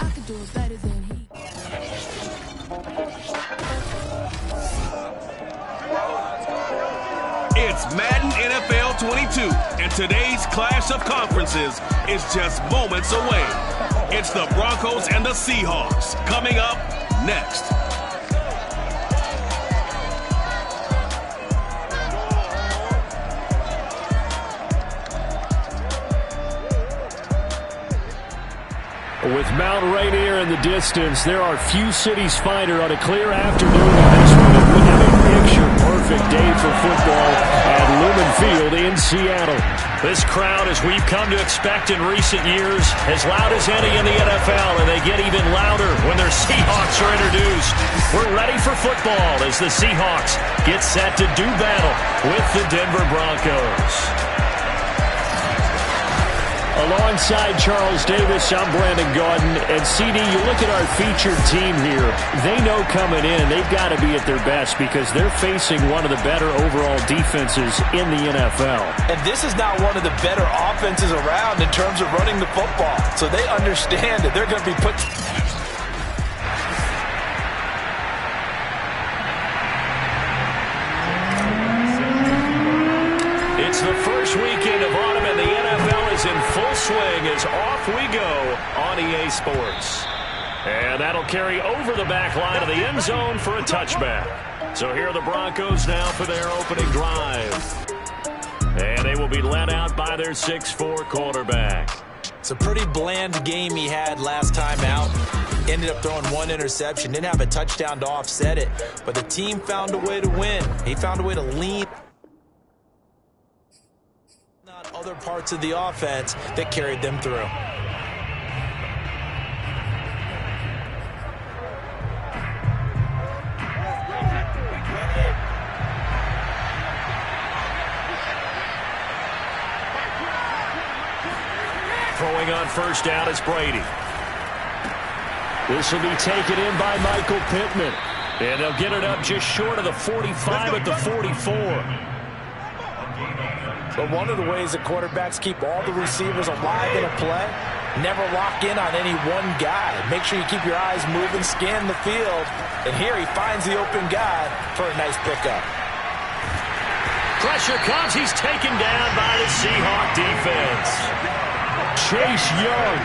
I could do it better than he. It's Madden NFL 22, and today's clash of conferences is just moments away. It's the Broncos and the Seahawks coming up next. With Mount Rainier in the distance, there are few cities finer on a clear afternoon than this one. And we have a picture-perfect day for football at Lumen Field in Seattle. This crowd, as we've come to expect in recent years, as loud as any in the NFL, and they get even louder when their Seahawks are introduced. We're ready for football as the Seahawks get set to do battle with the Denver Broncos. Alongside Charles Davis, I'm Brandon Gaudin. And CD, you look at our featured team here. They know coming in they've got to be at their best because they're facing one of the better overall defenses in the NFL. And this is not one of the better offenses around in terms of running the football. So they understand that they're going to be put... It's the first weekend of autumn, and the NFL is in full swing as off we go on EA Sports. And that'll carry over the back line of the end zone for a touchback. So here are the Broncos now for their opening drive. And they will be led out by their 6'4" quarterback. It's a pretty bland game he had last time out. Ended up throwing one interception. Didn't have a touchdown to offset it. But the team found a way to win. He found a way to lean on other parts of the offense that carried them through. Throwing on first down is Brady. This will be taken in by Michael Pittman. And they'll get it up just short of the 45 at the 44. But one of the ways that quarterbacks keep all the receivers alive in a play, never lock in on any one guy. Make sure you keep your eyes moving, scan the field. And here he finds the open guy for a nice pickup. Pressure comes. He's taken down by the Seahawk defense. Chase Young.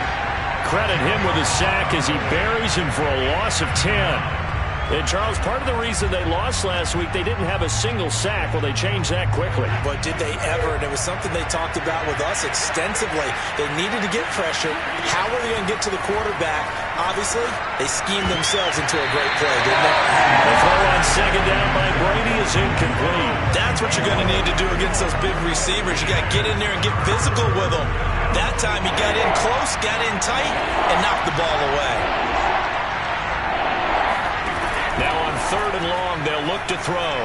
Credit him with a sack as he buries him for a loss of 10. And, Charles, part of the reason they lost last week, they didn't have a single sack. Well, they changed that quickly. But did they ever? And it was something they talked about with us extensively. They needed to get pressure. How were they going to get to the quarterback? Obviously, they schemed themselves into a great play, didn't they? The throw on second down by Brady is incomplete. That's what you're going to need to do against those big receivers. You got to get in there and get physical with them. That time he got in close, got in tight, and knocked the ball away. Now on third and long, they'll look to throw.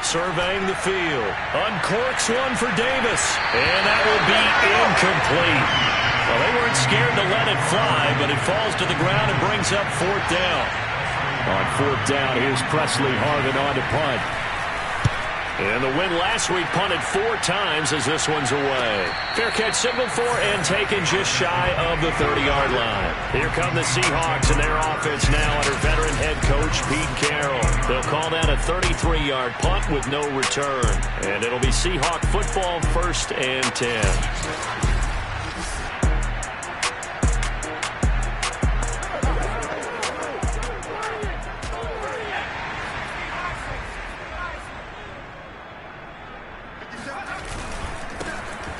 Surveying the field. Uncorks one for Davis. And that will be incomplete. Well, they weren't scared to let it fly, but it falls to the ground and brings up fourth down. On fourth down, here's Presley Harvin on to punt. And the win last week punted 4 times as this one's away. Fair catch signaled for and taken just shy of the 30-yard line. Here come the Seahawks and their offense now under veteran head coach Pete Carroll. They'll call that a 33-yard punt with no return. And it'll be Seahawk football, 1st and 10.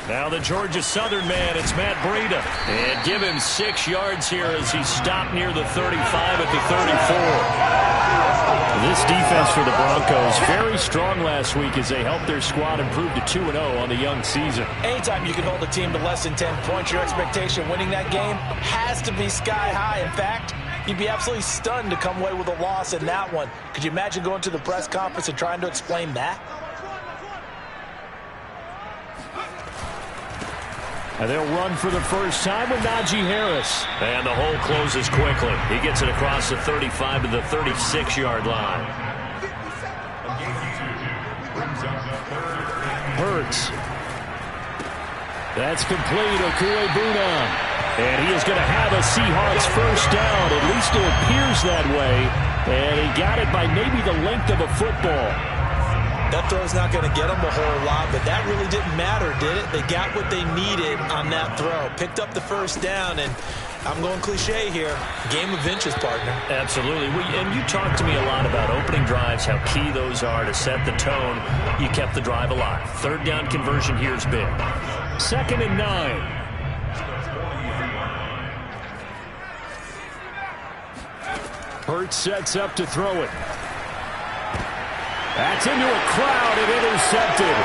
Now the Georgia Southern man, it's Matt Breida. And give him 6 yards here as he stopped near the 35 at the 34. This defense for the Broncos, very strong last week as they helped their squad improve to 2-0 on the young season. Anytime you can hold a team to less than 10 points, your expectation winning that game has to be sky high. In fact, you'd be absolutely stunned to come away with a loss in that one. Could you imagine going to the press conference and trying to explain that? And they'll run for the first time with Najee Harris. And the hole closes quickly. He gets it across the 35 to the 36-yard line. Hurts. That's complete. Okuebuna. And he is going to have a Seahawks first down. At least it appears that way. And he got it by maybe the length of a football. That throw's not going to get them a whole lot, but that really didn't matter, did it? They got what they needed on that throw. Picked up the first down, and I'm going cliche here. Game of inches, partner. Absolutely. And you talked to me a lot about opening drives, how key those are to set the tone. You kept the drive alive. Third down conversion here is big. 2nd and 9. Hurts sets up to throw it. That's into a crowd and intercepted.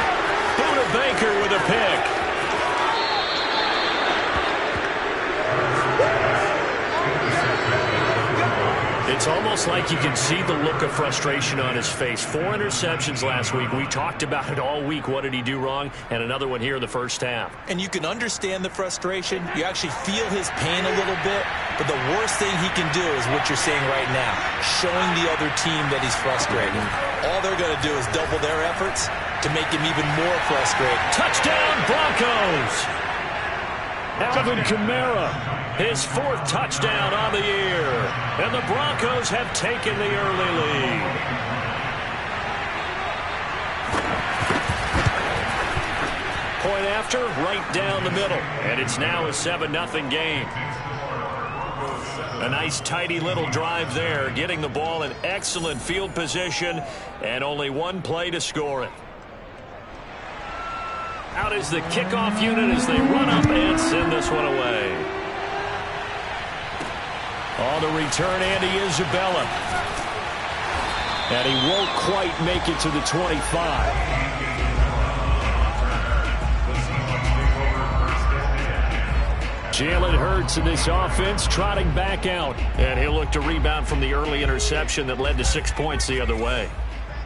Buda Baker with a pick. It's almost like you can see the look of frustration on his face. 4 interceptions last week. We talked about it all week. What did he do wrong? And another one here in the first half. And you can understand the frustration. You actually feel his pain a little bit. But the worst thing he can do is what you're seeing right now, showing the other team that he's frustrated. All they're going to do is double their efforts to make him even more frustrated. Touchdown, Broncos! Alvin Kamara, his 4th touchdown on the year. And the Broncos have taken the early lead. Point after, right down the middle. And it's now a 7-0 game. A nice, tidy little drive there, getting the ball in excellent field position, and only one play to score it. Out is the kickoff unit as they run up and send this one away. On the return, Andy Isabella. And he won't quite make it to the 25. Jalen Hurts in this offense trotting back out. And he'll look to rebound from the early interception that led to 6 points the other way.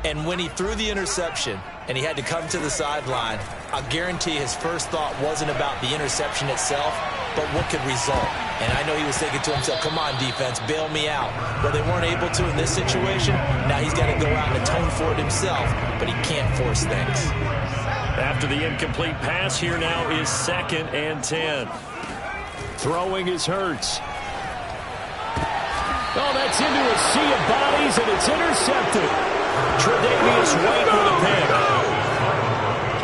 And when he threw the interception and he had to come to the sideline, I'll guarantee his first thought wasn't about the interception itself, but what could result. And I know he was thinking to himself, come on, defense, bail me out. Well, they weren't able to in this situation. Now he's got to go out and atone for it himself, but he can't force things. After the incomplete pass, here now is 2nd and 10. Throwing is Hurts. Oh, that's into a sea of bodies, and it's intercepted. Tre'Davious White with a pick.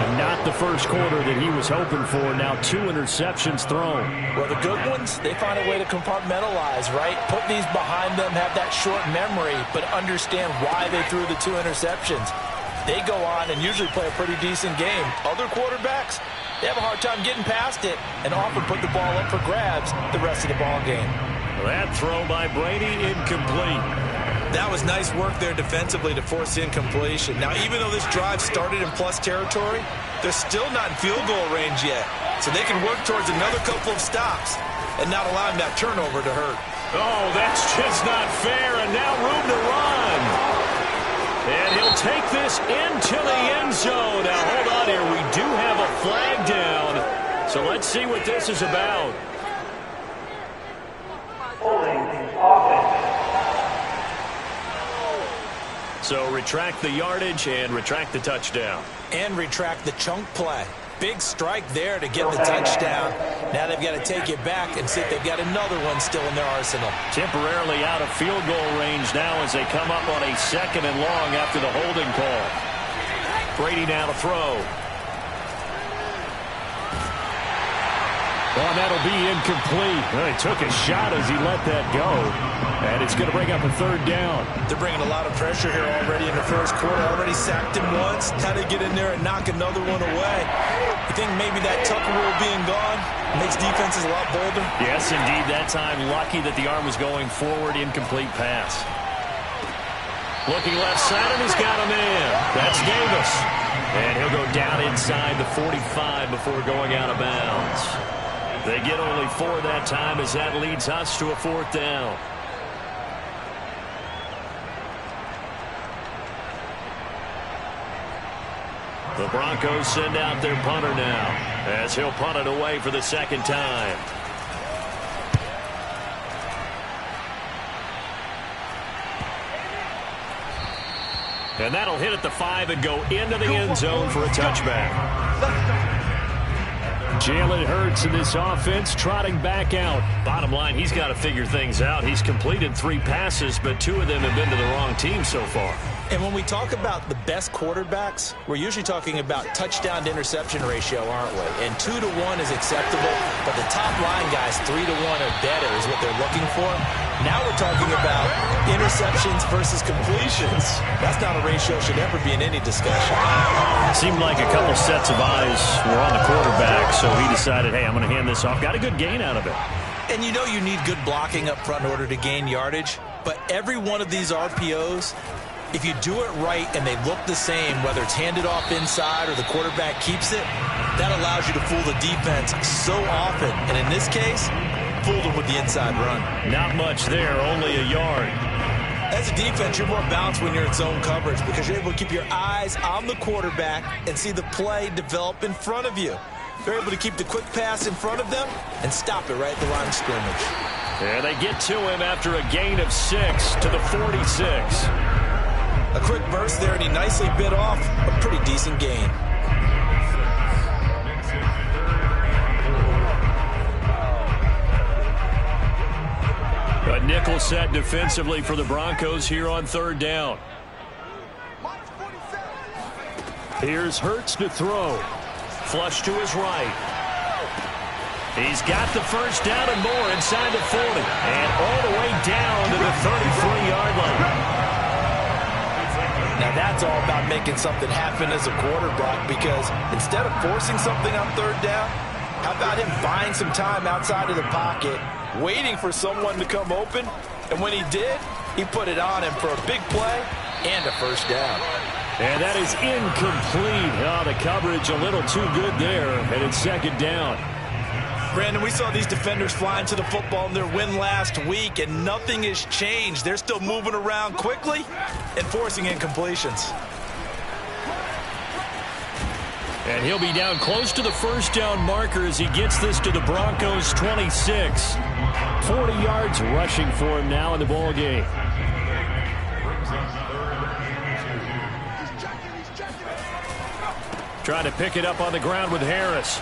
And not the first quarter that he was hoping for. Now 2 interceptions thrown. Well, the good ones, they find a way to compartmentalize, right? Put these behind them, have that short memory, but understand why they threw the 2 interceptions. They go on and usually play a pretty decent game. Other quarterbacks, they have a hard time getting past it and often put the ball up for grabs the rest of the ball game. That throw by Brady incomplete. That was nice work there defensively to force incompletion. Now, even though this drive started in plus territory, they're still not in field goal range yet. So they can work towards another couple of stops and not allowing that turnover to hurt. Oh, that's just not fair, and now room to run. And he'll take this into the end zone. Now, hold on here. We do have a flag down. So let's see what this is about. So retract the yardage and retract the touchdown. And retract the chunk play. Big strike there to get the touchdown. Now they've got to take it back and see if they've got another one still in their arsenal. Temporarily out of field goal range now as they come up on a 2nd and long after the holding call. Brady now to throw. Oh, that'll be incomplete. Well, he took a shot as he let that go. And it's going to bring up a 3rd down. They're bringing a lot of pressure here already in the first quarter. Already sacked him once. How to get in there and knock another one away. You think maybe that Tucker rule being gone makes defenses a lot bolder? Yes, indeed. That time, lucky that the arm was going forward. Incomplete pass. Looking left side, and he's got a man. That's Davis. And he'll go down inside the 45 before going out of bounds. They get only 4 that time as that leads us to a 4th down. The Broncos send out their punter now as he'll punt it away for the 2nd time. And that'll hit at the 5 and go into the end zone for a touchback. Jalen Hurts in this offense trotting back out. Bottom line, he's got to figure things out. He's completed 3 passes, but 2 of them have been to the wrong team so far. And when we talk about the best quarterbacks, we're usually talking about touchdown to interception ratio, aren't we? And 2 to 1 is acceptable, but the top line guys, 3 to 1 or better is what they're looking for. Now we're talking about interceptions versus completions. That's not a ratio should ever be in any discussion. Seemed like a couple sets of eyes were on the quarterback, so he decided, hey, I'm going to hand this off. Got a good gain out of it. And you know you need good blocking up front in order to gain yardage, but every one of these RPOs, if you do it right and they look the same, whether it's handed off inside or the quarterback keeps it, that allows you to fool the defense so often. And in this case, fooled them with the inside run. Not much there, only a yard. As a defense, you're more balanced when you're in zone coverage because you're able to keep your eyes on the quarterback and see the play develop in front of you. They're able to keep the quick pass in front of them and stop it right at the line of scrimmage. And they get to him after a gain of 6 to the 46. A quick burst there, and he nicely bit off a pretty decent gain. A nickel set defensively for the Broncos here on 3rd down. Here's Hurts to throw. Flush to his right. He's got the first down and more inside the 40. And all the way down to the 33-yard line. Now that's all about making something happen as a quarterback, because instead of forcing something on 3rd down, how about him buying some time outside of the pocket, waiting for someone to come open, and when he did, he put it on him for a big play and a first down. And that is incomplete. Oh, the coverage a little too good there, and it's 2nd down. Brandon, we saw these defenders flying to the football in their win last week, and nothing has changed. They're still moving around quickly and forcing incompletions. And he'll be down close to the first down marker as he gets this to the Broncos' 26. 40 yards rushing for him now in the ball game. Trying to pick it up on the ground with Harris.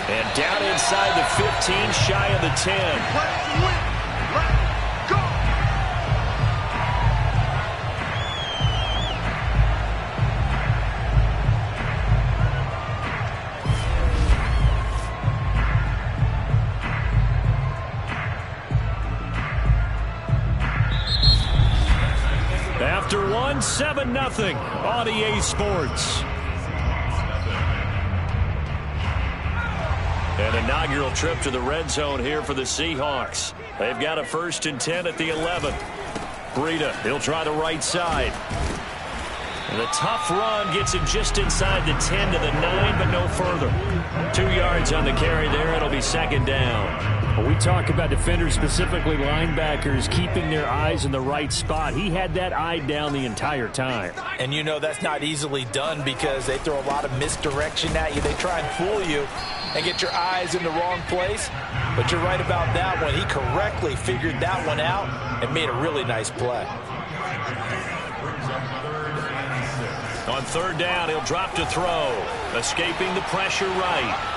And down inside the 15, shy of the 10. After 1, 7-0 on EA Sports. An inaugural trip to the red zone here for the Seahawks. They've got a 1st and 10 at the 11. Breida, he'll try the right side. And the tough run gets him just inside the 10 to the 9, but no further. 2 yards on the carry there. It'll be 2nd down. When we talk about defenders, specifically linebackers, keeping their eyes in the right spot, he had that eye down the entire time. And you know that's not easily done because they throw a lot of misdirection at you. They try and fool you and get your eyes in the wrong place. But you're right about that one. He correctly figured that one out and made a really nice play. On 3rd down, he'll drop to throw. Escaping the pressure right.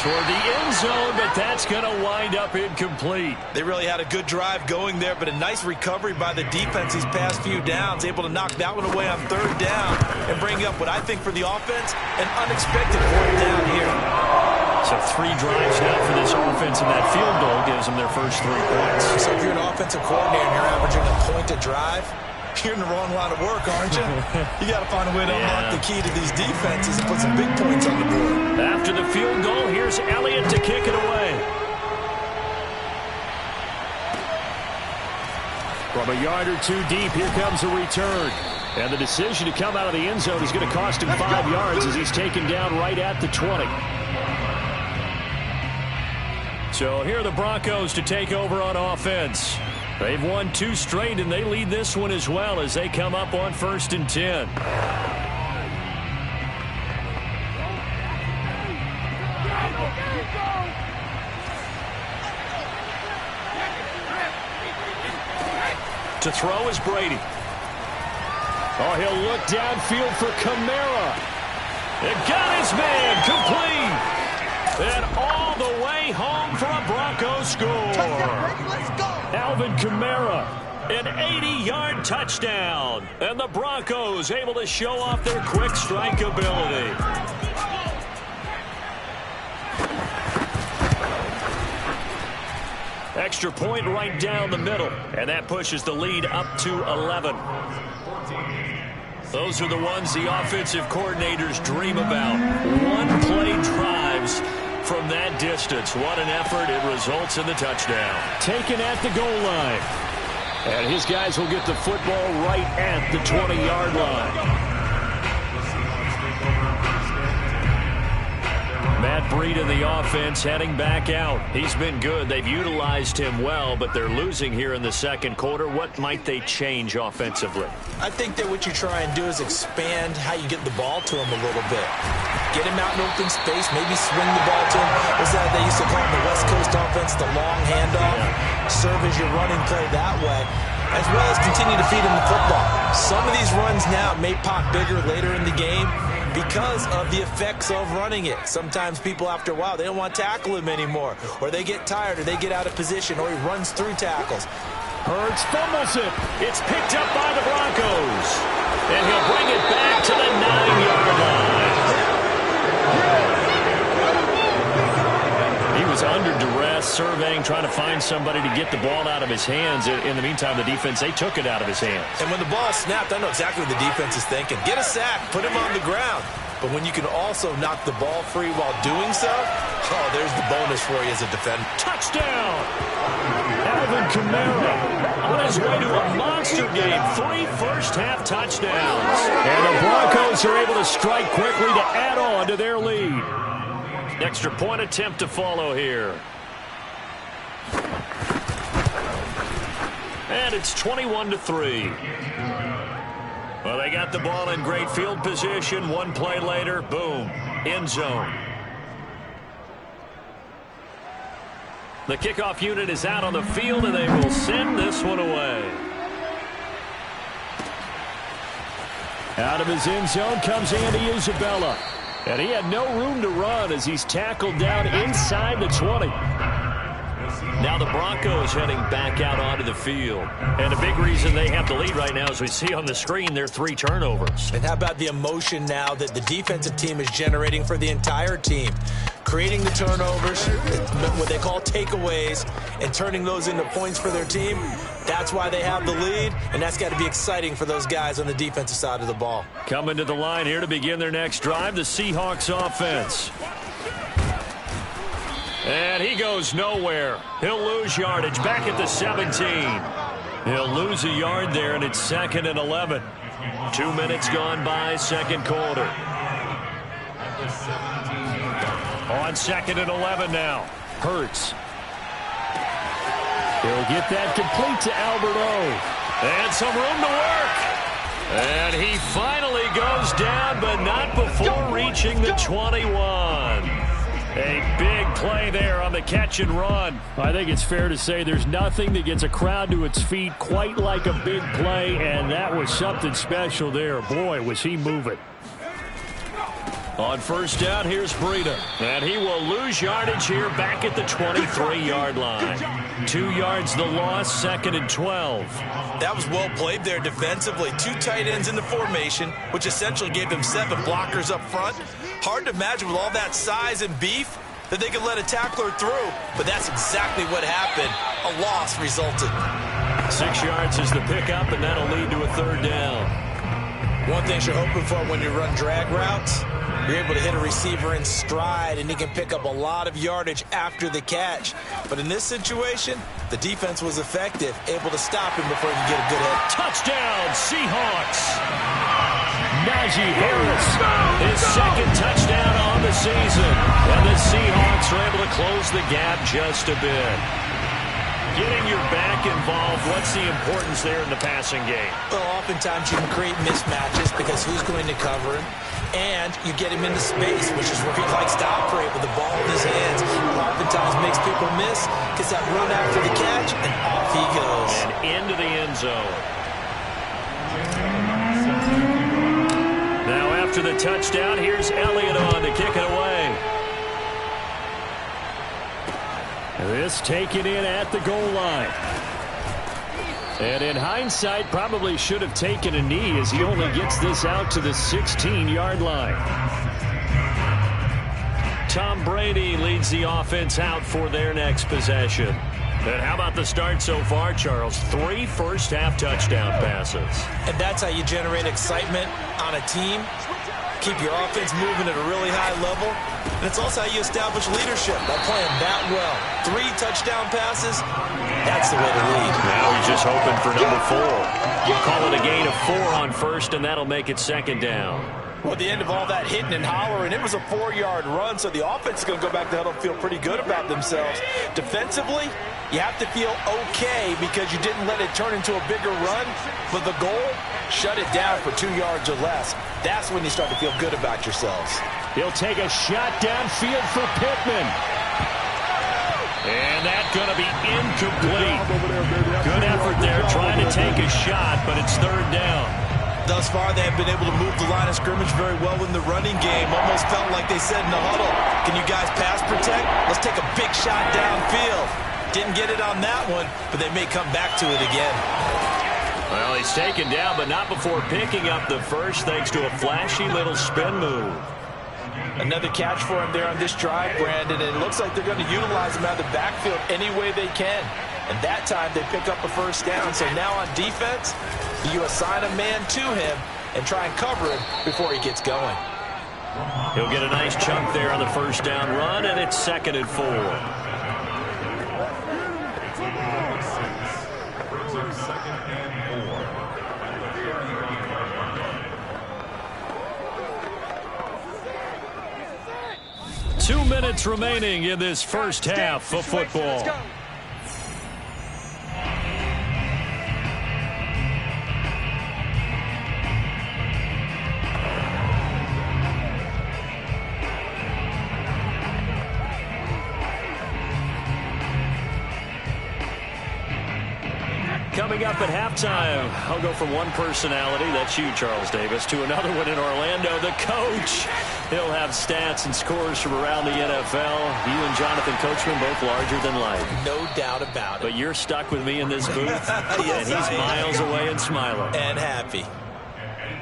Toward the end zone, but that's going to wind up incomplete. They really had a good drive going there, but a nice recovery by the defense these past few downs, able to knock that one away on 3rd down and bring up what I think for the offense, an unexpected 4th down here. So 3 drives now for this offense, and that field goal gives them their first 3 points. So if you're an offensive coordinator and you're averaging a point a drive, you're in the wrong line of work, aren't you? You got to find a way to unlock the key to these defenses and put some big points on the board. After the field goal, here's Elliott to kick it away. From a yard or 2 deep, here comes a return. And the decision to come out of the end zone is going to cost him 5 yards as he's taken down right at the 20. So here are the Broncos to take over on offense. They've won 2 straight, and they lead this one as well as they come up on 1st and 10. To throw is Brady. Oh, he'll look downfield for Kamara. It got his man complete. And all the way home for a Broncos score. Let's go. Alvin Kamara, an 80-yard touchdown. And the Broncos able to show off their quick strike ability. Extra point right down the middle. And that pushes the lead up to 11. Those are the ones the offensive coordinators dream about. One-play drives from that distance. What an effort. It results in the touchdown. Taken at the goal line. And his guys will get the football right at the 20-yard line. Matt Breed in the offense heading back out. He's been good. They've utilized him well, but they're losing here in the second quarter. What might they change offensively? I think that what you try and do is expand how you get the ball to him a little bit. Get him out in open space, maybe swing the ball to him. What's that they used to call in the West Coast offense, the long handoff? Serve as your running play that way, as well as continue to feed him the football. Some of these runs now may pop bigger later in the game because of the effects of running it. Sometimes people, after a while, they don't want to tackle him anymore, or they get tired, or they get out of position, or he runs through tackles. Hurts fumbles it. It's picked up by the Broncos. And he'll bring it back to the 9-yard line. He was under duress, surveying, trying to find somebody to get the ball out of his hands. In the meantime, the defense, they took it out of his hands. And when the ball snapped, I know exactly what the defense is thinking. Get a sack, put him on the ground. But when you can also knock the ball free while doing so, oh, there's the bonus for you as a defender. Touchdown! Alvin Kamara on his way to a monster game. 3 first-half touchdowns. And the Broncos are able to strike quickly to add on to their lead. Extra point attempt to follow here. And it's 21-3. Well, they got the ball in great field position. One play later, boom, end zone. The kickoff unit is out on the field, and they will send this one away. Out of his end zone comes Andy Isabella. And he had no room to run as he's tackled down inside the 20. Now the Broncos heading back out onto the field. And a big reason they have the lead right now, as we see on the screen, their 3 turnovers. And how about the emotion now that the defensive team is generating for the entire team? Creating the turnovers, what they call takeaways, and turning those into points for their team. That's why they have the lead, and that's got to be exciting for those guys on the defensive side of the ball. Coming to the line here to begin their next drive, the Seahawks offense. And he goes nowhere. He'll lose yardage back at the 17. He'll lose a yard there, and it's 2nd and 11. 2 minutes gone by, second quarter. On 2nd and 11 now. Hurts. He'll get that complete to Albert O. And some room to work. And he finally goes down, but not before reaching the 21. A big play there on the catch and run. I think it's fair to say there's nothing that gets a crowd to its feet quite like a big play, and that was something special there. Boy, was he moving. On first down, here's Breida. And he will lose yardage here back at the 23-yard line. 2 yards the loss, 2nd and 12. That was well played there defensively. 2 tight ends in the formation, which essentially gave them 7 blockers up front. Hard to imagine with all that size and beef that they could let a tackler through, but that's exactly what happened. A loss resulted. 6 yards is the pickup, and that'll lead to a 3rd down. One thing you're hoping for when you run drag routes, you're able to hit a receiver in stride, and he can pick up a lot of yardage after the catch. But in this situation, the defense was effective, able to stop him before he could get a good hit. Touchdown, Seahawks! Najee Harris, his 2nd touchdown on the season. And the Seahawks are able to close the gap just a bit. Getting your back involved, what's the importance there in the passing game? Well, oftentimes you can create mismatches because who's going to cover him? And you get him into space, which is where he likes to operate with the ball in his hands. Oftentimes makes people miss, gets that run after the catch, and off he goes. And into the end zone. Now after the touchdown, here's Elliott on to kick it away. This taken in at the goal line. And in hindsight, probably should have taken a knee as he only gets this out to the 16-yard line. Tom Brady leads the offense out for their next possession. And how about the start so far, Charles? 3 first-half touchdown passes. And that's how you generate excitement on a team. Keep your offense moving at a really high level. And it's also how you establish leadership by playing that well. 3 touchdown passes, that's the way to lead. Now he's just hoping for number 4. You call it a gain of 4 on first, and that'll make it second down. Well, at the end of all that hitting and hollering, it was a 4-yard run, so the offense is going to go back to huddle and feel pretty good about themselves. Defensively, you have to feel okay because you didn't let it turn into a bigger run. But the goal, shut it down for 2 yards or less. That's when you start to feel good about yourselves. He'll take a shot downfield for Pittman. And that's going to be incomplete. Good effort there trying to take a shot, but it's 3rd down. Thus far, they have been able to move the line of scrimmage very well in the running game. Almost felt like they said in the huddle, can you guys pass protect? Let's take a big shot downfield. Didn't get it on that one, but they may come back to it again. Well, he's taken down, but not before picking up the first, thanks to a flashy little spin move. Another catch for him there on this drive, Brandon, and it looks like they're going to utilize him out of the backfield any way they can. And that time, they pick up a first down. So now on defense, you assign a man to him and try and cover him before he gets going. He'll get a nice chunk there on the first down run, and it's 2nd and 4. 2 minutes remaining in this first half of football. Coming up at halftime, I'll go from one personality, that's you, Charles Davis, to another one in Orlando, the coach. He'll have stats and scores from around the NFL. You and Jonathan Coachman, both larger than life. No doubt about it. But you're stuck with me in this booth, yes, and he's miles away and smiling. And happy.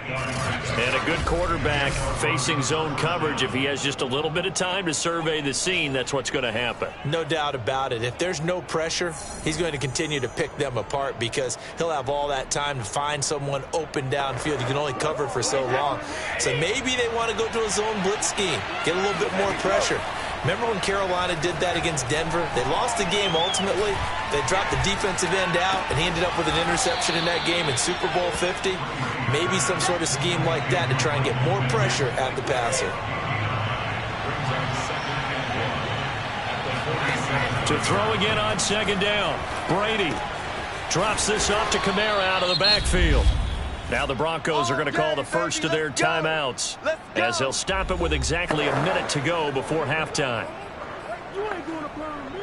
And a good quarterback facing zone coverage. If he has just a little bit of time to survey the scene, that's what's going to happen. No doubt about it. If there's no pressure, he's going to continue to pick them apart because he'll have all that time to find someone open downfield. You can only cover for so long. So maybe they want to go to a zone blitz scheme, get a little bit more pressure. Remember when Carolina did that against Denver? They lost the game ultimately. They dropped the defensive end out, and he ended up with an interception in that game in Super Bowl 50. Maybe some sort of scheme like that to try and get more pressure at the passer. To throw again on 2nd down. Brady drops this off to Kamara out of the backfield. Now the Broncos are going to call the first of their timeouts as they'll stop it with exactly a minute to go before halftime. You ain't going to burn me.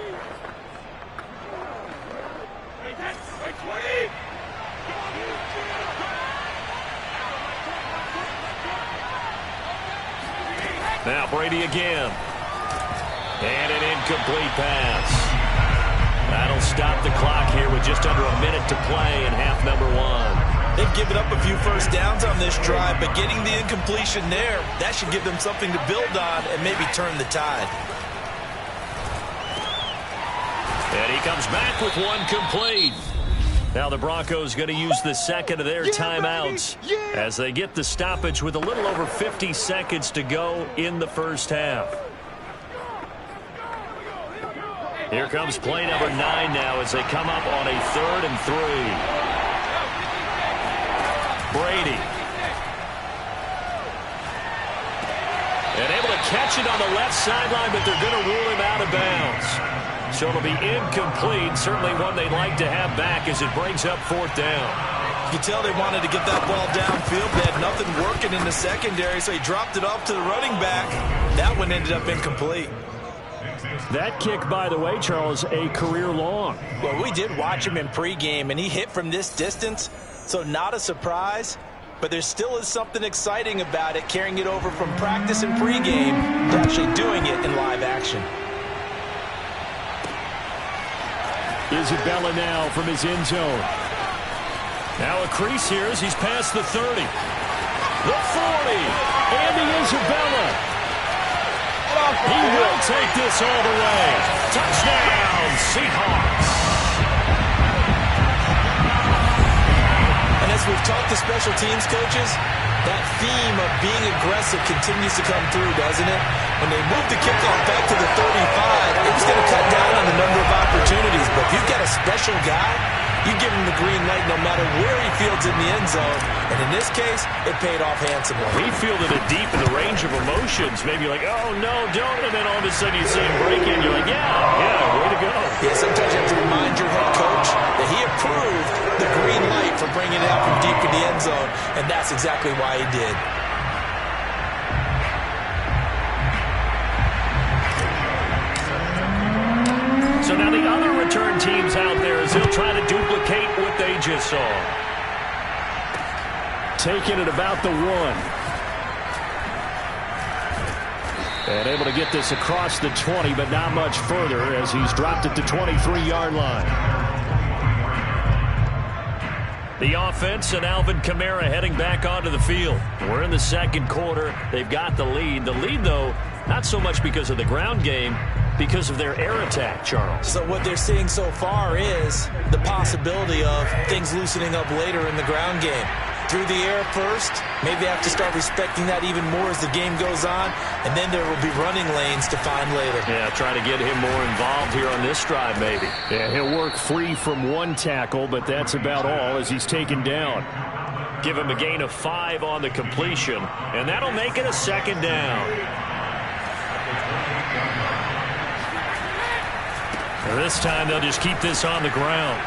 Now Brady again. And an incomplete pass. That'll stop the clock here with just under a minute to play in half number 1. They've given up a few first downs on this drive, but getting the incompletion there, that should give them something to build on and maybe turn the tide. And he comes back with one complete. Now the Broncos going to use the second of their timeouts as they get the stoppage with a little over 50 seconds to go in the first half. Here comes play number 9 now as they come up on a 3rd and 3. Brady. And able to catch it on the left sideline, but they're going to rule him out of bounds. So it'll be incomplete. Certainly one they'd like to have back as it brings up 4th down. You can tell they wanted to get that ball downfield. They had nothing working in the secondary, so he dropped it off to the running back. That one ended up incomplete. That kick, by the way, Charles, a career long. Well, we did watch him in pregame, and he hit from this distance, so not a surprise. But there still is something exciting about it, carrying it over from practice and pregame to actually doing it in live action. Isabella now from his end zone. Now a crease here as he's past the 30. The 40. Andy Isabella. He will take this all the way. Touchdown, Seahawks. And as we've talked to special teams coaches, that theme of being aggressive continues to come through, doesn't it? When they move the kickoff back to the 35, it was going to cut down on the number of opportunities. But if you've got a special guy, you give him the green light no matter where he fields in the end zone. And in this case, it paid off handsomely. He fielded it deep in the range of emotions. Maybe like, oh, no, don't. And then all of a sudden you see him break in. You're like, yeah, way to go. Yeah, sometimes you have to remind your head coach that he approved the green light for bringing it out from deep in the end zone. And that's exactly why he did. So now the other return teams out there as they'll try to duplicate what they just saw. Taking it about the 1. And able to get this across the 20, but not much further as he's dropped it to 23-yard line. The offense and Alvin Kamara heading back onto the field. We're in the second quarter. They've got the lead. The lead, though, not so much because of the ground game, because of their air attack, Charles. So what they're seeing so far is the possibility of things loosening up later in the ground game. Through the air first, maybe they have to start respecting that even more as the game goes on, and then there will be running lanes to find later. Yeah, trying to get him more involved here on this drive, maybe. Yeah, he'll work free from 1 tackle, but that's about all as he's taken down. Give him a gain of 5 on the completion, and that'll make it a 2nd down. This time they'll just keep this on the ground.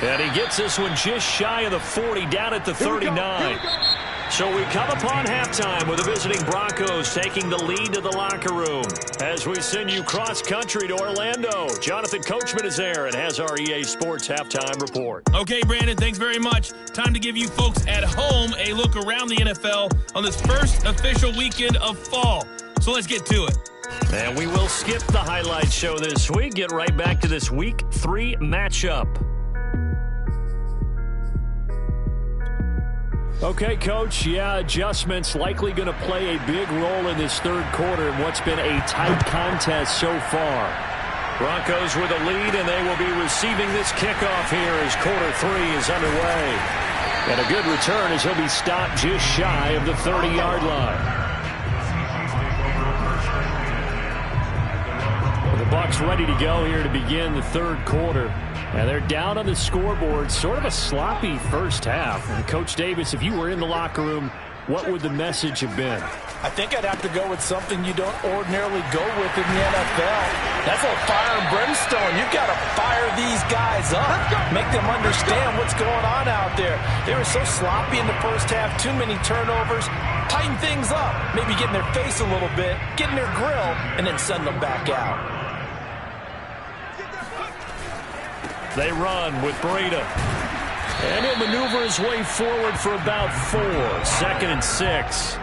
And he gets this one just shy of the 40, down at the 39. So we come upon halftime with the visiting Broncos taking the lead to the locker room. As we send you cross-country to Orlando, Jonathan Coachman is there and has our EA Sports Halftime Report. Okay, Brandon, thanks very much. Time to give you folks at home a look around the NFL on this first official weekend of fall. So let's get to it. And we will skip the highlight show this week. Get right back to this Week 3 matchup. Okay, Coach. Yeah, adjustments likely going to play a big role in this third quarter in what's been a tight contest so far. Broncos with a lead, and they will be receiving this kickoff here as quarter 3 is underway. And a good return as he'll be stopped just shy of the 30-yard line. The Bucs ready to go here to begin the third quarter. And they're down on the scoreboard. Sort of a sloppy first half. And Coach Davis, if you were in the locker room, what would the message have been? I think I'd have to go with something you don't ordinarily go with in the NFL. That's a fire and brimstone. You've got to fire these guys up. Make them understand what's going on out there. They were so sloppy in the first half. Too many turnovers. Tighten things up. Maybe get in their face a little bit. Get in their grill. And then send them back out. They run with Breida. And he'll maneuver his way forward for about 4. 2nd and 6.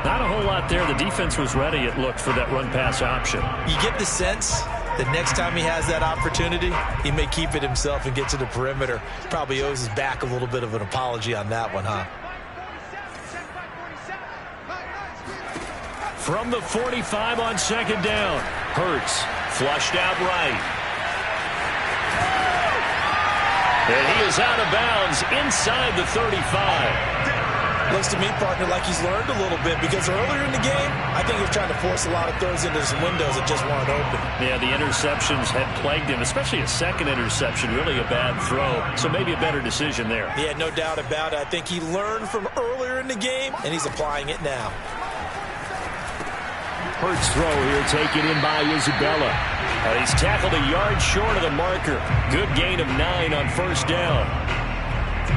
Not a whole lot there. The defense was ready, it looked, for that run-pass option. You get the sense that next time he has that opportunity, he may keep it himself and get to the perimeter. Probably owes his back a little bit of an apology on that one, huh? From the 45 on 2nd down. Hurts flushed out right. And he is out of bounds inside the 35. Looks to me, partner, like he's learned a little bit because earlier in the game, I think he was trying to force a lot of throws into some windows that just weren't open. Yeah, the interceptions had plagued him, especially a second interception, really a bad throw. So maybe a better decision there. Yeah, no doubt about it. I think he learned from earlier in the game, and he's applying it now. Hurts throw here taken in by Isabella. He's tackled a yard short of the marker. Good gain of 9 on first down.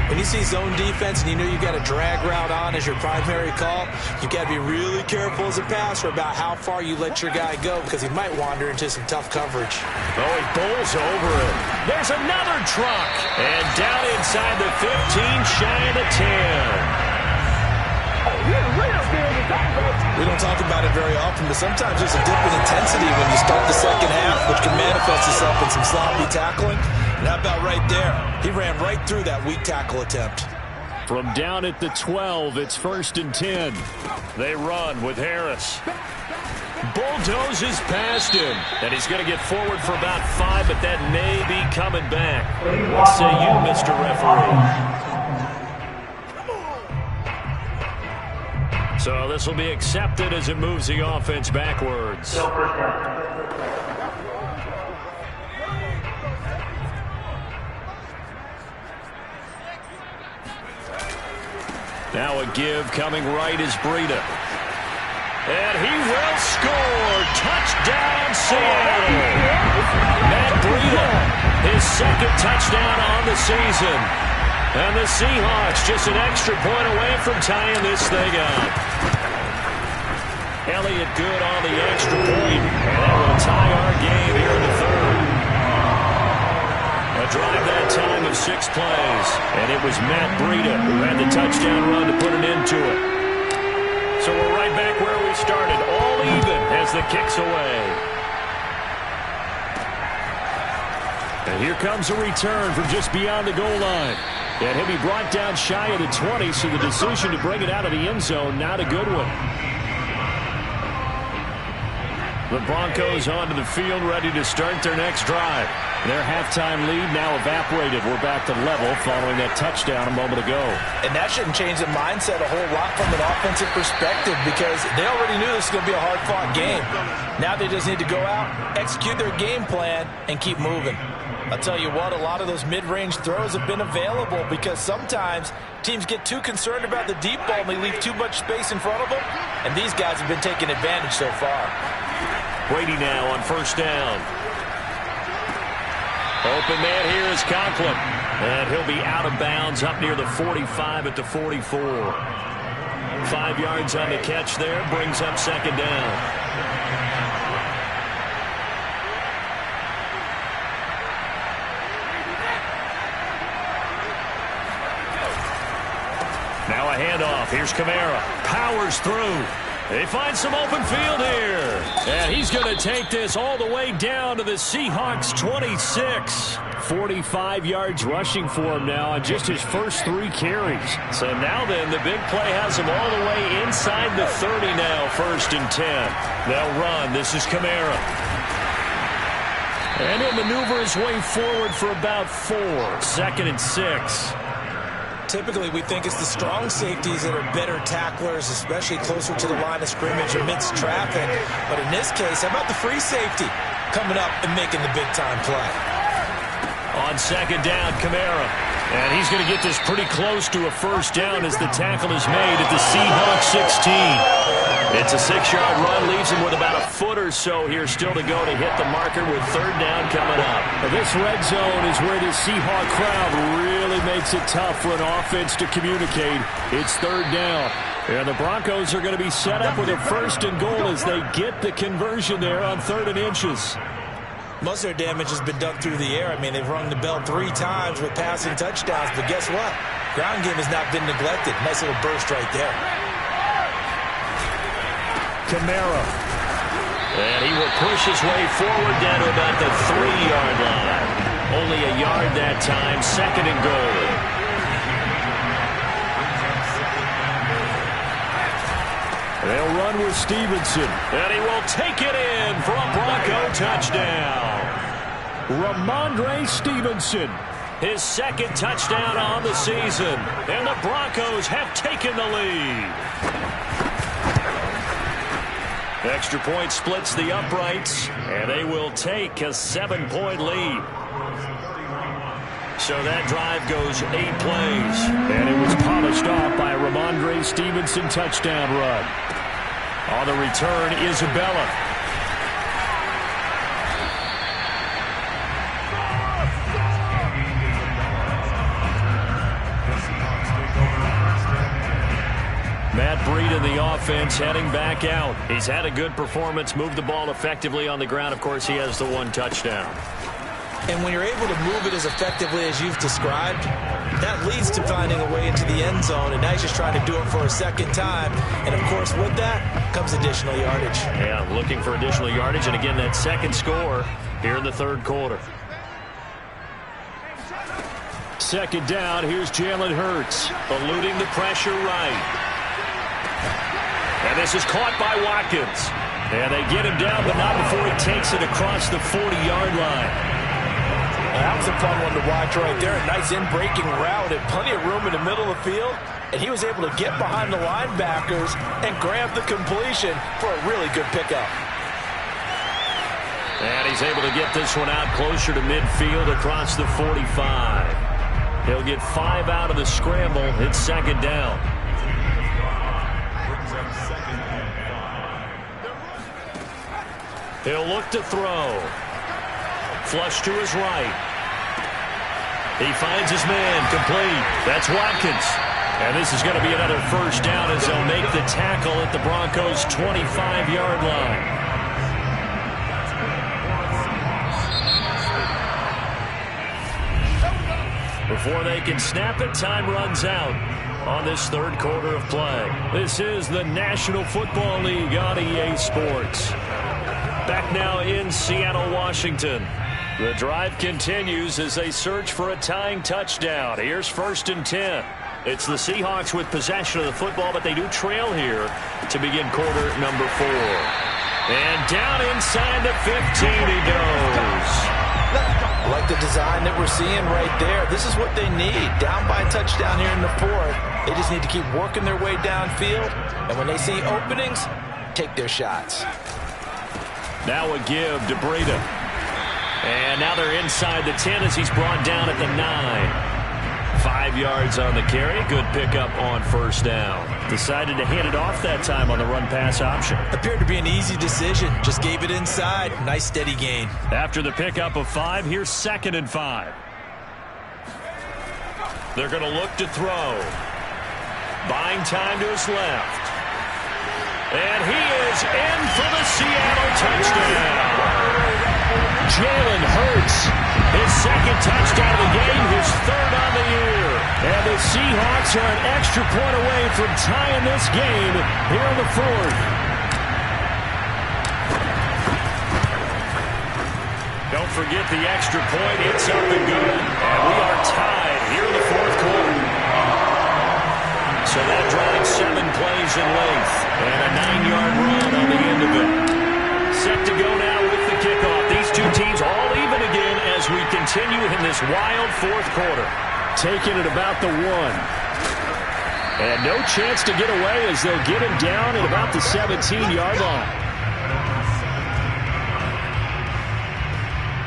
When you see zone defense and you know you got a drag route on as your primary call, you got to be really careful as a passer about how far you let your guy go because he might wander into some tough coverage. Oh, he bowls over it. There's another truck. And down inside the 15, shy of the 10. We don't talk about it very often, but sometimes there's a dip in intensity when you start the second half, which can manifest itself in some sloppy tackling. And how about right there? He ran right through that weak tackle attempt. From down at the 12, it's 1st and 10. They run with Harris. Bulldozes past him. And he's going to get forward for about 5, but that may be coming back. What say you, Mr. Referee? So this will be accepted as it moves the offense backwards. Now a give coming right is Breida. And he will score. Touchdown, Seattle. Matt Breida, his 2nd touchdown on the season. And the Seahawks just an extra point away from tying this thing up. Elliott good on the extra point. And that will tie our game here in the 3rd. A drive that time of 6 plays. And it was Matt Breida who had the touchdown run to put an end to it. So we're right back where we started. All even as the kick's away. And here comes a return from just beyond the goal line. And he'll be brought down shy of the 20, so the decision to bring it out of the end zone, not a good one. The Broncos onto the field, ready to start their next drive. Their halftime lead now evaporated. We're back to level following that touchdown a moment ago. And that shouldn't change the mindset a whole lot from an offensive perspective because they already knew this was going to be a hard-fought game. Now they just need to go out, execute their game plan, and keep moving. I'll tell you what, a lot of those mid-range throws have been available because sometimes teams get too concerned about the deep ball and they leave too much space in front of them, and these guys have been taking advantage so far. Brady now on first down. Open man here is Conklin. And he'll be out of bounds up near the 45 at the 44. 5 yards on the catch there, brings up 2nd down. Now a handoff. Here's Kamara. Powers through. They find some open field here. And he's going to take this all the way down to the Seahawks 26. 45 yards rushing for him now on just his first 3 carries. So now then, the big play has him all the way inside the 30 now, 1st and 10. They'll run. This is Kamara. And he'll maneuver his way forward for about 4. 2nd and 6. Typically, we think it's the strong safeties that are better tacklers, especially closer to the line of scrimmage amidst traffic. But in this case, how about the free safety coming up and making the big-time play? On 2nd down, Kamara. And he's going to get this pretty close to a first down as the tackle is made at the Seahawks 16. It's a 6-yard run, leaves him with about a foot or so here still to go to hit the marker with 3rd down coming up. This red zone is where the Seahawk crowd really makes it tough for an offense to communicate. It's 3rd down. And the Broncos are going to be set up with a 1st and goal as they get the conversion there on 3rd and inches. Most of their damage has been done through the air. I mean, they've rung the bell 3 times with passing touchdowns, but guess what? Ground game has not been neglected. Nice little burst right there. Kamara. And he will push his way forward down to about the 3-yard line. Only a yard that time, 2nd and goal. They'll run with Stevenson. And he will take it in for a Bronco touchdown. Ramondre Stevenson, his 2nd touchdown on the season. And the Broncos have taken the lead. Extra point splits the uprights, and they will take a 7-point lead. So that drive goes 8 plays, and it was polished off by a Ramondre Stevenson touchdown run. On the return, Isabella. and the offense heading back out. He's had a good performance, moved the ball effectively on the ground. Of course, he has the one touchdown. And when you're able to move it as effectively as you've described, that leads to finding a way into the end zone, and now he's just trying to do it for a second time. And, of course, with that comes additional yardage. Yeah, looking for additional yardage, and again, that second score here in the third quarter. Second down, here's Jalen Hurts, eluding the pressure right. And this is caught by Watkins. And they get him down, but not before he takes it across the 40-yard line. That was a fun one to watch right there. A nice in-breaking route and plenty of room in the middle of the field. And he was able to get behind the linebackers and grab the completion for a really good pickup. And he's able to get this one out closer to midfield across the 45. He'll get 5 out of the scramble. It's second down. He'll look to throw. Flush to his right. He finds his man complete. That's Watkins. And this is going to be another first down as they'll make the tackle at the Broncos' 25-yard line. Before they can snap it, time runs out on this third quarter of play. This is the National Football League on EA Sports. Back now in Seattle, Washington. The drive continues as they search for a tying touchdown. Here's 1st and 10. It's the Seahawks with possession of the football, but they do trail here to begin quarter number 4. And down inside the 15 he goes. I like the design that we're seeing right there. This is what they need. Down by a touchdown here in the 4th. They just need to keep working their way downfield. And when they see openings, take their shots. Now a give to Breida. And now they're inside the 10 as he's brought down at the 9. 5 yards on the carry. Good pickup on first down. Decided to hand it off that time on the run-pass option. Appeared to be an easy decision. Just gave it inside. Nice steady gain. After the pickup of 5, here's 2nd and 5. They're going to look to throw. Buying time to his left. And he is in for the Seattle touchdown. Jalen Hurts, his 2nd touchdown of the game, his 3rd on the year. And the Seahawks are an extra point away from tying this game here in the 4th. Don't forget the extra point. It's up and good. And we are tied here in the 4th quarter. So that drive 7 plays in length. And a 9-yard run on the end of it. Set to go now with the kickoff. These two teams all even again as we continue in this wild 4th quarter. Taking it about the 1. And no chance to get away as they'll get him down at about the 17-yard line.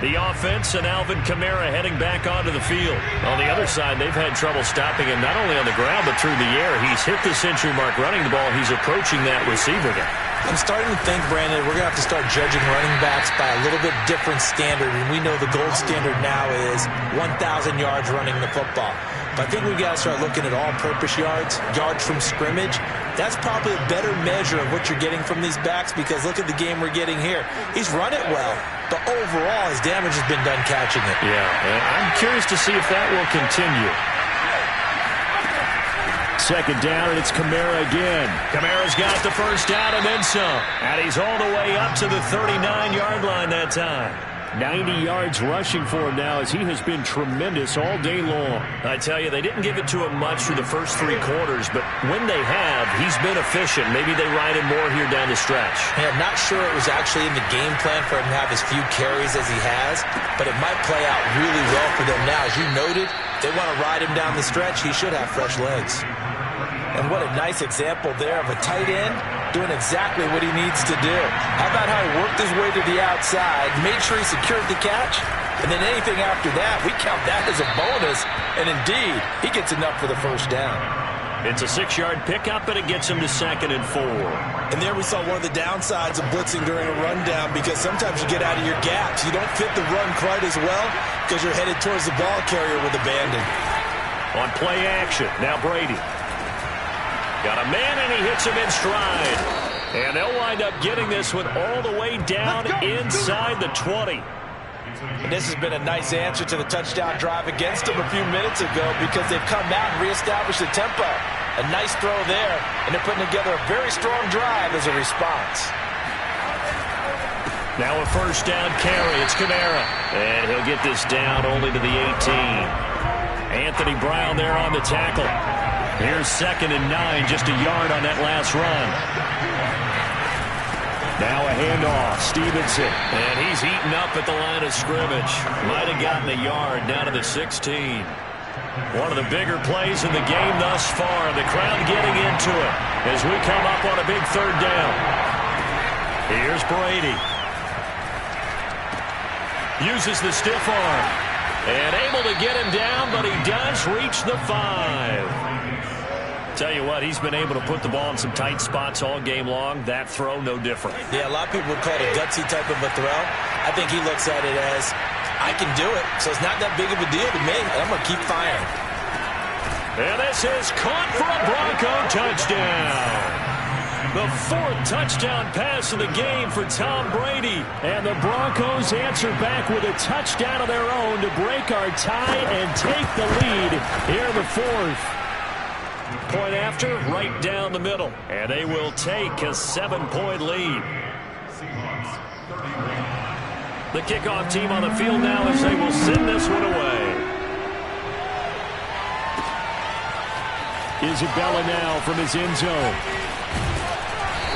The offense and Alvin Kamara heading back onto the field. On the other side, they've had trouble stopping him not only on the ground but through the air. He's hit the century mark running the ball. He's approaching that receiver there. I'm starting to think, Brandon, we're going to have to start judging running backs by a little bit different standard. And we know the gold standard now is 1,000 yards running the football. But I think we've got to start looking at all-purpose yards, yards from scrimmage. That's probably a better measure of what you're getting from these backs because look at the game we're getting here. He's run it well, but overall his damage has been done catching it. Yeah, and I'm curious to see if that will continue. Second down, and it's Kamara again. Kamara's got the first down and then some. And he's all the way up to the 39-yard line that time. 90 yards rushing for him now as he has been tremendous all day long. I tell you, they didn't give it to him much through the first 3 quarters, but when they have, he's been efficient. Maybe they ride him more here down the stretch. Yeah, I'm not sure it was actually in the game plan for him to have as few carries as he has, but it might play out really well for them now. As you noted, they want to ride him down the stretch. He should have fresh legs. And what a nice example there of a tight end doing exactly what he needs to do. How about how he worked his way to the outside, made sure he secured the catch, and then anything after that, we count that as a bonus. And indeed, he gets enough for the first down. It's a 6-yard pickup, and it gets him to 2nd and 4. And there we saw one of the downsides of blitzing during a rundown because sometimes you get out of your gaps. You don't fit the run quite as well because you're headed towards the ball. carrier with abandon. On play action, now Brady. Got a man, and he hits him in stride. And they'll wind up getting this one all the way down inside the 20. And this has been a nice answer to the touchdown drive against them a few minutes ago because they've come out and reestablished the tempo. A nice throw there, and they're putting together a very strong drive as a response. Now a first down carry. It's Kamara. And he'll get this down only to the 18. Anthony Brown there on the tackle. Here's 2nd and 9, just a yard on that last run. Now a handoff, Stevenson. And he's eaten up at the line of scrimmage. Might have gotten a yard down to the 16. One of the bigger plays in the game thus far. The crowd getting into it as we come up on a big 3rd down. Here's Brady. Uses the stiff arm. And able to get him down, but he does reach the 5. Tell you what, he's been able to put the ball in some tight spots all game long. That throw, no different. Yeah, a lot of people would call it a gutsy type of a throw. I think he looks at it as, I can do it, so it's not that big of a deal to me, and I'm going to keep firing. And this is caught for a Bronco touchdown. The 4th touchdown pass of the game for Tom Brady. And the Broncos answer back with a touchdown of their own to break our tie and take the lead here in the 4th. Point after, right down the middle. And they will take a 7-point lead. The kickoff team on the field now as they will send this one away. Isabella now from his end zone.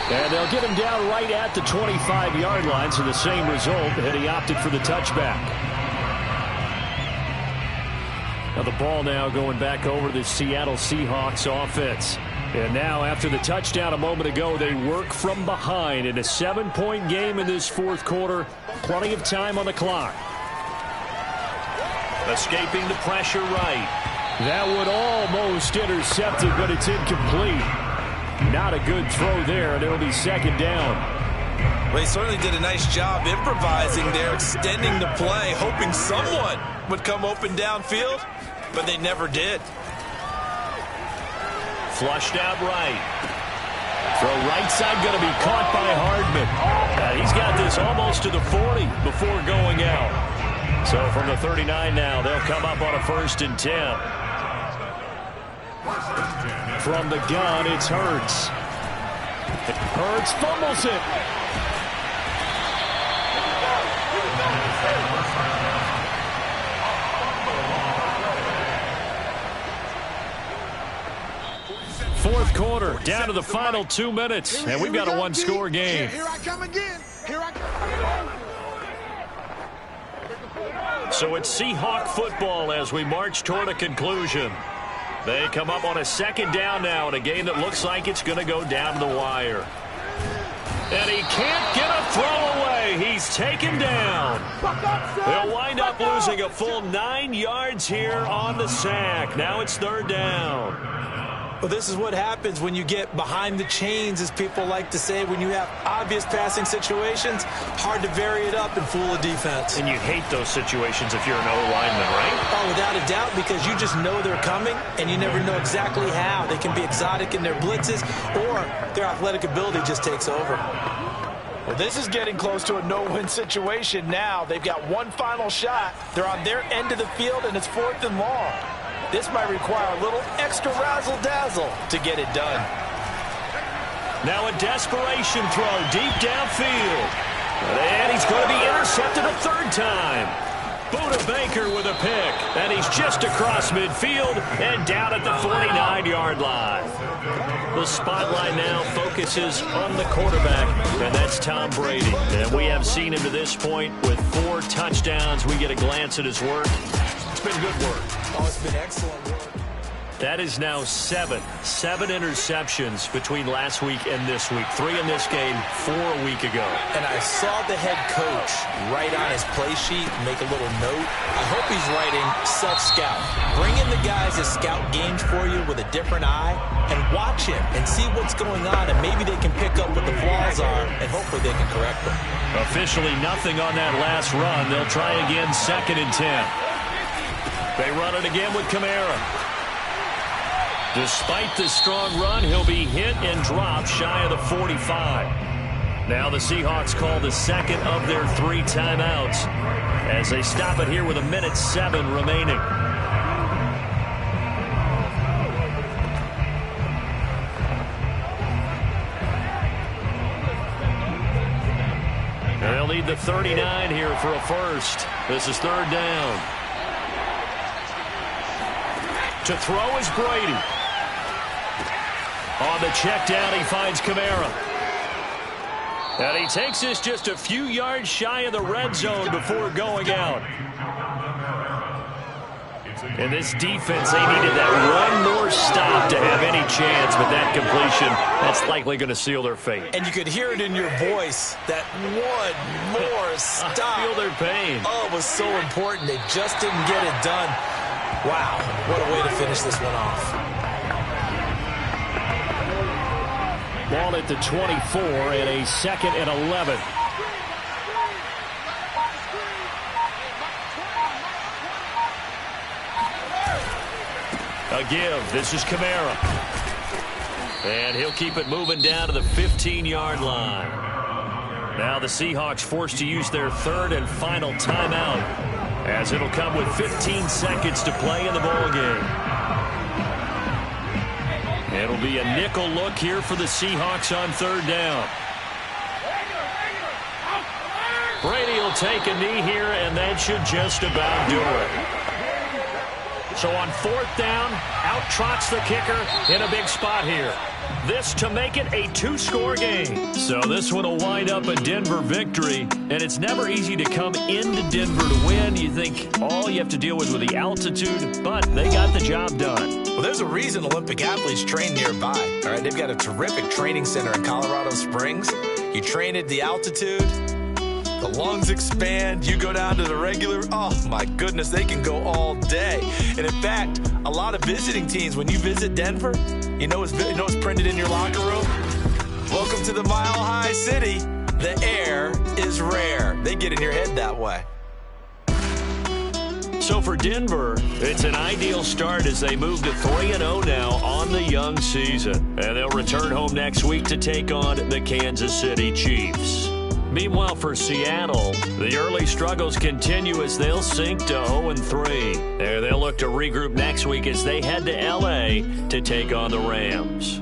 And they'll get him down right at the 25-yard line, so the same result, and he opted for the touchback. Now the ball now going back over to the Seattle Seahawks offense. And now after the touchdown a moment ago, they work from behind in a 7-point game in this 4th quarter. Plenty of time on the clock. Escaping the pressure right. That would almost intercept it, but it's incomplete. Not a good throw there, and it'll be 2nd down. Well, he certainly did a nice job improvising there, extending the play, hoping someone would come open downfield, but they never did. Flushed out right. Throw right side going to be caught by Hardman. He's got this almost to the 40 before going out. So from the 39 now, they'll come up on a 1st and 10. From the gun, it's Hurts. Hurts fumbles it. Fourth quarter, down to the final 2 minutes, and we've got a 1-score game. Here I come again. So it's Seahawk football as we march toward a conclusion. They come up on a 2nd down now in a game that looks like it's going to go down to the wire. And he can't get a throw away. He's taken down. They'll wind up losing a full 9 yards here on the sack. Now it's 3rd down. Well, this is what happens when you get behind the chains, as people like to say. When you have obvious passing situations, hard to vary it up and fool a defense. And you hate those situations if you're an O-lineman, right? Oh, without a doubt, because you just know they're coming, and you never know exactly how. They can be exotic in their blitzes, or their athletic ability just takes over. Well, this is getting close to a no-win situation now. They've got one final shot. They're on their end of the field, and it's 4th and long. This might require a little extra razzle-dazzle to get it done. Now a desperation throw deep downfield. And he's going to be intercepted a 3rd time. Buda Baker with a pick. And he's just across midfield and down at the 49-yard line. The spotlight now focuses on the quarterback, and that's Tom Brady. And we have seen him to this point with 4 touchdowns. We get a glance at his work. It's been good work. Oh, it's been excellent work. That is now 7 interceptions between last week and this week. 3 in this game, 4 a week ago. And I saw the head coach write on his play sheet, make a little note. I hope he's writing self-scout. Bring in the guys that scout games for you with a different eye and watch him and see what's going on, and maybe they can pick up what the flaws are, and hopefully they can correct them. Officially nothing on that last run. They'll try again, 2nd and 10. They run it again with Kamara. Despite the strong run, he'll be hit and dropped shy of the 45. Now the Seahawks call the second of their 3 timeouts as they stop it here with 1:07 remaining. They'll need the 39 here for a first. This is 3rd down. To throw is Brady. On the check down, he finds Kamara. And he takes this just a few yards shy of the red zone before going out. In this defense, they needed that one more stop to have any chance, but that completion, that's likely going to seal their fate. And you could hear it in your voice, that one more stop. I feel their pain. Oh, it was so important. They just didn't get it done. Wow, what a way to finish this one off. Ball at the 24 and a 2nd and 11. A give. This is Kamara. And he'll keep it moving down to the 15-yard line. Now the Seahawks forced to use their 3rd and final timeout, as it'll come with 15 seconds to play in the ball game. It'll be a nickel look here for the Seahawks on 3rd down. Brady will take a knee here, and that should just about do it. So on 4th down, out trots the kicker in a big spot here. This to make it a 2-score game. So this one will wind up a Denver victory, and it's never easy to come into Denver to win. You think all you have to deal with the altitude, but they got the job done. Well, there's a reason Olympic athletes train nearby. All right, they've got a terrific training center in Colorado Springs. You train at the altitude, the lungs expand, you go down to the regular, oh my goodness, they can go all day. And in fact, a lot of visiting teams, when you visit Denver, you know what's printed in your locker room? Welcome to the Mile High City. The air is rare. They get in your head that way. So for Denver, it's an ideal start as they move to 3-0 now on the young season. And they'll return home next week to take on the Kansas City Chiefs. Meanwhile, for Seattle, the early struggles continue as they'll sink to 0-3. They'll look to regroup next week as they head to L.A. to take on the Rams.